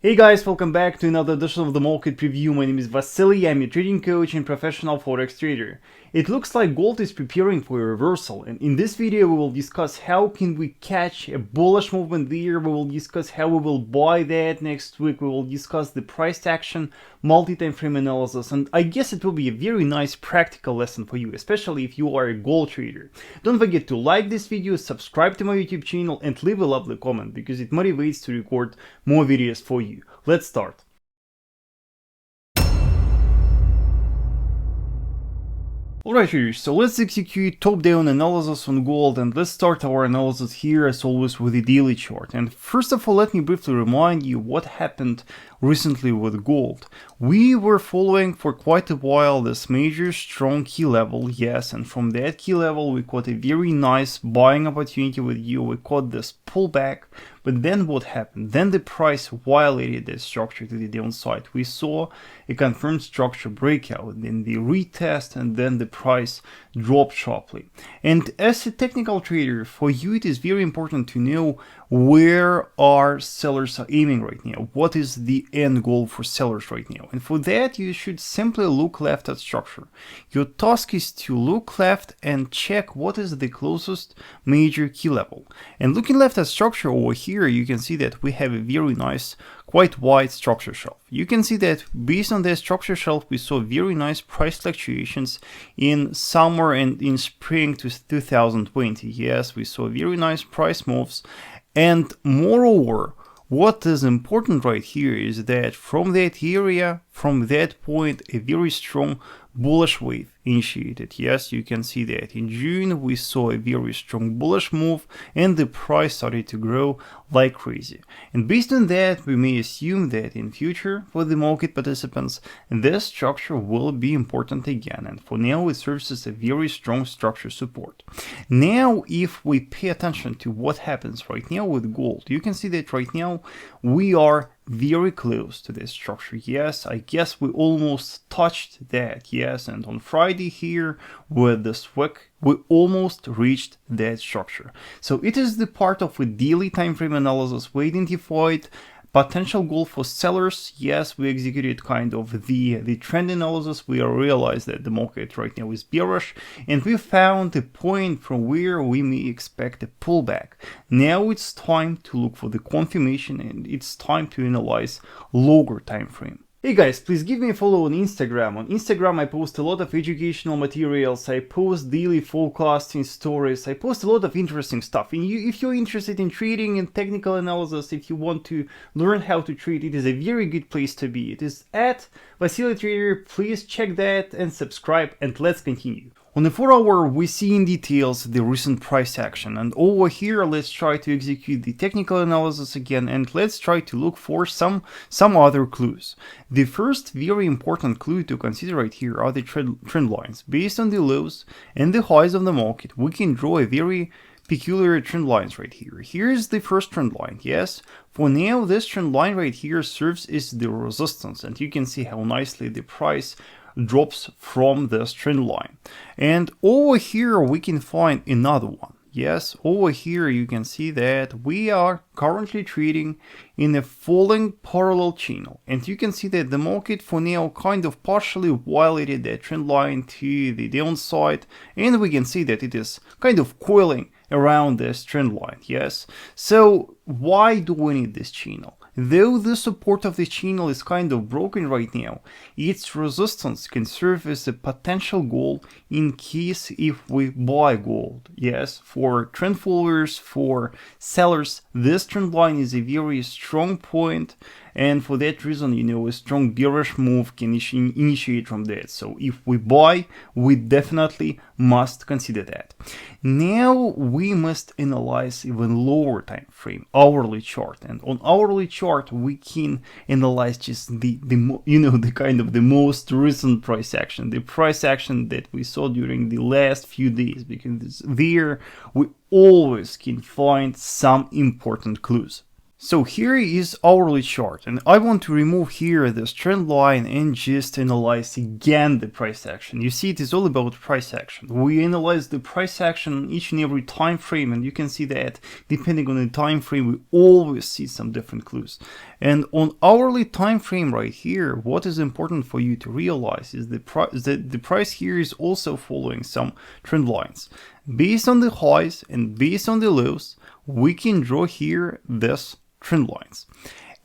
Hey guys, welcome back to another edition of the market preview. My name is Vasily, I'm a trading coach and professional forex trader. It looks like gold is preparing for a reversal, and in this video we will discuss how can we catch a bullish movement there. We will discuss how we will buy that next week. We will discuss the price action, multi-time frame analysis, and I guess it will be a very nice practical lesson for you, especially if you are a gold trader. Don't forget to like this video, subscribe to my YouTube channel, and leave a lovely comment because it motivates to record more videos for you. Let's start. Alright traders, so let's execute top-down analysis on gold, and let's start our analysis here as always with the daily chart. And first of all, let me briefly remind you what happened recently with gold. We were following for quite a while this major strong key level, yes, and from that key level we caught a very nice buying opportunity with you. We caught this pullback, but then what happened? Then the price violated that structure to the downside. We saw a confirmed structure breakout, then the retest, and then the price dropped sharply. And as a technical trader, for you it is very important to know where our sellers are aiming right now. What is the end goal for sellers right now? And for that you should simply look left at structure. Your task is to look left and check what is the closest major key level. And looking left at structure over here, you can see that we have a very nice, quite wide structure shelf. You can see that based on the structure shelf, we saw very nice price fluctuations in summer and in spring to 2020. Yes, we saw very nice price moves. And moreover, what is important right here is that from that area, from that point, a very strong bullish wave initiated. Yes, you can see that in June we saw a very strong bullish move and the price started to grow like crazy. And based on that, we may assume that in future for the market participants, this structure will be important again. And for now, it serves as a very strong structure support. Now, if we pay attention to what happens right now with gold, you can see that right now we are very close to this structure. Yes, I guess we almost touched that. Yes, and on Friday here with this wick, we almost reached that structure. So it is the part of a daily time frame analysis. We identified potential goal for sellers. Yes, we executed kind of the trend analysis. We realized that the market right now is bearish, and we found a point from where we may expect a pullback. Now it's time to look for the confirmation, and it's time to analyze longer time frame. Hey guys, please give me a follow on Instagram. On Instagram I post a lot of educational materials, I post daily forecasting stories, I post a lot of interesting stuff. And if you're interested in trading and technical analysis, if you want to learn how to trade, it is a very good place to be. It is at Vasily Trader. Please check that and subscribe, and let's continue. On the 4-hour, we see in details the recent price action, and over here let's try to execute the technical analysis again, and let's try to look for some other clues. The first very important clue to consider right here are the trend lines. Based on the lows and the highs of the market, we can draw a very peculiar trend lines right here. Here's the first trend line. Yes, for now this trend line right here serves as the resistance, and you can see how nicely the price drops from this trend line. And over here we can find another one. Yes, over here you can see that we are currently trading in a falling parallel channel, and you can see that the market for now kind of partially violated that trend line to the downside, and we can see that it is kind of coiling around this trend line. Yes, so why do we need this channel? Though the support of the channel is kind of broken right now, its resistance can serve as a potential goal in case if we buy gold. Yes, for trend followers, for sellers, this trend line is a very strong point, and for that reason, a strong bearish move can initiate from that. So if we buy, we definitely must consider that. Now we must analyze even lower time frame, hourly chart, and on hourly chart we can analyze just the kind of the most recent price action, the price action that we saw during the last few days, because there we always can find some important clues. So here is hourly chart, and I want to remove here this trend line and just analyze again the price action. You see, it is all about price action. We analyze the price action each and every time frame, and you can see that depending on the time frame, we always see some different clues. And on hourly time frame right here, what is important for you to realize is the price here is also following some trend lines. Based on the highs and based on the lows, we can draw here this trend lines,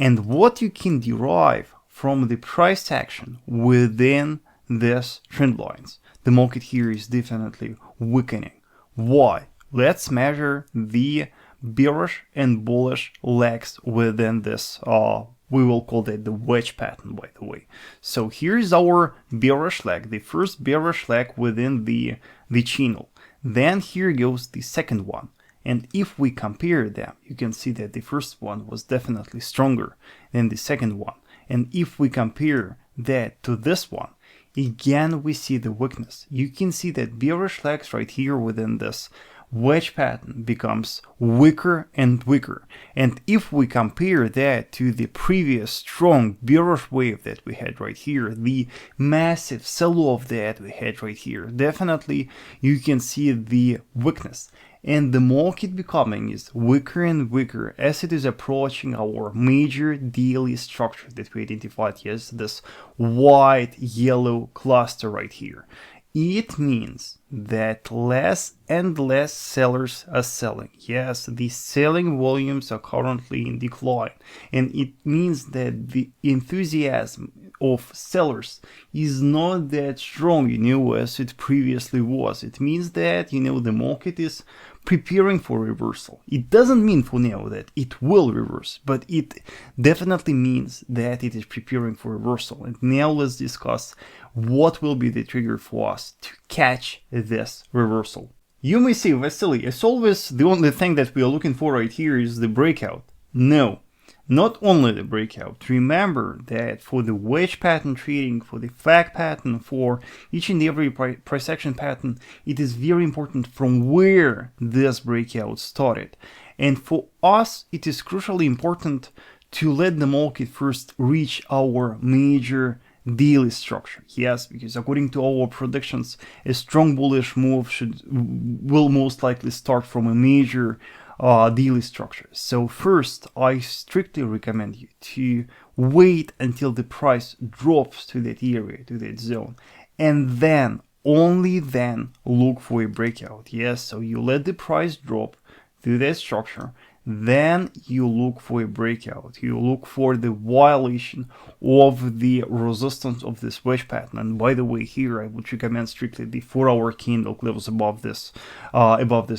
and what you can derive from the price action within this trend lines. The market here is definitely weakening. Why? Let's measure the bearish and bullish legs within this we will call that the wedge pattern, by the way. So here is our bearish leg, the first bearish leg within the channel. Then here goes the second one. And if we compare them, you can see that the first one was definitely stronger than the second one. And if we compare that to this one, again we see the weakness. You can see that bearish legs right here within this wedge pattern becomes weaker and weaker. And if we compare that to the previous strong bearish wave that we had right here, the massive sell-off that we had right here, definitely you can see the weakness. And the market becoming is weaker and weaker as it is approaching our major daily structure that we identified as this white yellow cluster right here. It means that less and less sellers are selling. Yes, the selling volumes are currently in decline, and it means that the enthusiasm of sellers is not that strong, as it previously was. It means that, the market is preparing for reversal. It doesn't mean for now that it will reverse, but it definitely means that it is preparing for reversal. And now let's discuss what will be the trigger for us to catch this reversal. You may say, Vasily, as always, the only thing that we are looking for right here is the breakout. No. Not only the breakout. Remember that for the wedge pattern trading, for the flag pattern, for each and every price action pattern, it is very important from where this breakout started. And for us, it is crucially important to let the market first reach our major daily structure. Yes, because according to our predictions, a strong bullish move will most likely start from a major daily structure. So first, I strictly recommend you to wait until the price drops to that area, to that zone, and then, only then, look for a breakout. Yes, so you let the price drop to that structure, then you look for a breakout. You look for the violation of the resistance of this wedge pattern. And by the way, here I would recommend strictly the 4-hour candle close above this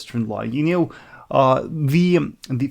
trend line. The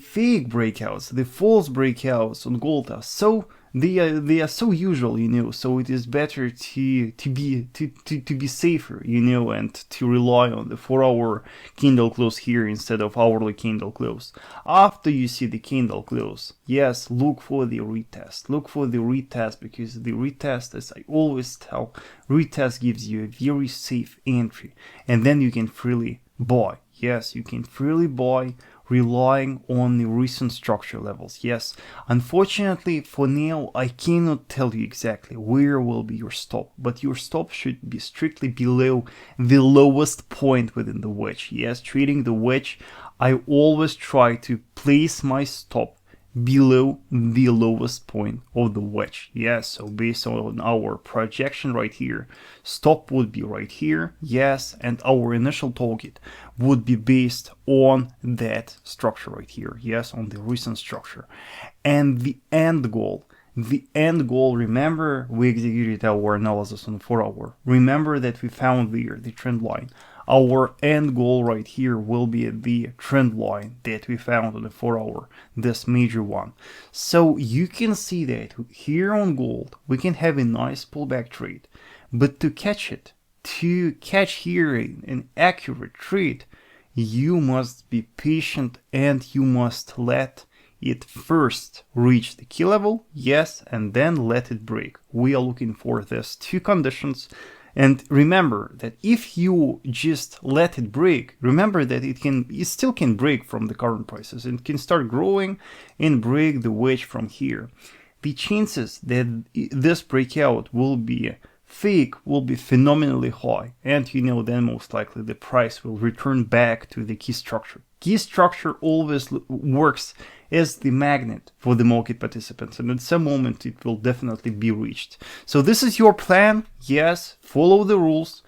fake breakouts, the false breakouts on gold are so they are so usual, so it is better to be safer, and to rely on the 4-hour candle close here instead of hourly candle close. After you see the candle close, yes, look for the retest. Look for the retest, because the retest, as I always tell, retest gives you a very safe entry, and then you can freely buy. Yes, you can freely buy, relying on the recent structure levels. Yes, unfortunately for now I cannot tell you exactly where will be your stop, but your stop should be strictly below the lowest point within the wedge. Yes, trading the wedge, I always try to place my stop below the lowest point of the wedge. Yes, so based on our projection right here, stop would be right here. Yes, and our initial target would be based on that structure right here. Yes, on the recent structure. And the end goal, remember we executed our analysis on the 4-hour. Remember that we found there the trend line. Our end goal right here will be the trend line that we found on the 4-hour, this major one. So you can see that here on gold, we can have a nice pullback trade, but to catch here an accurate trade, you must be patient and you must let it first reach the key level, yes, and then let it break. We are looking for these two conditions, And remember that if you just let it break, remember that it still can break from the current prices. It can start growing and break the wedge from here. The chances that this breakout will be fake will be phenomenally high, and then most likely the price will return back to the key structure. Key structure always works as the magnet for the market participants, and at some moment it will definitely be reached. So this is your plan. Yes, follow the rules,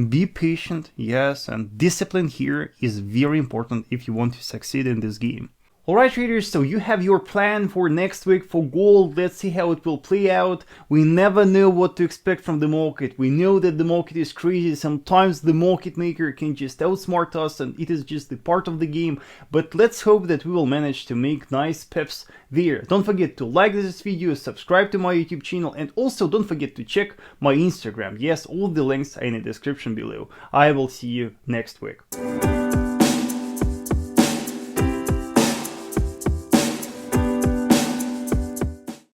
be patient, yes, and discipline here is very important if you want to succeed in this game. Alright traders, so you have your plan for next week for gold. Let's see how it will play out. We never know what to expect from the market. We know that the market is crazy. Sometimes the market maker can just outsmart us and it is just the part of the game. But let's hope that we will manage to make nice pips there. Don't forget to like this video, subscribe to my YouTube channel, and also don't forget to check my Instagram. Yes, all the links are in the description below. I will see you next week.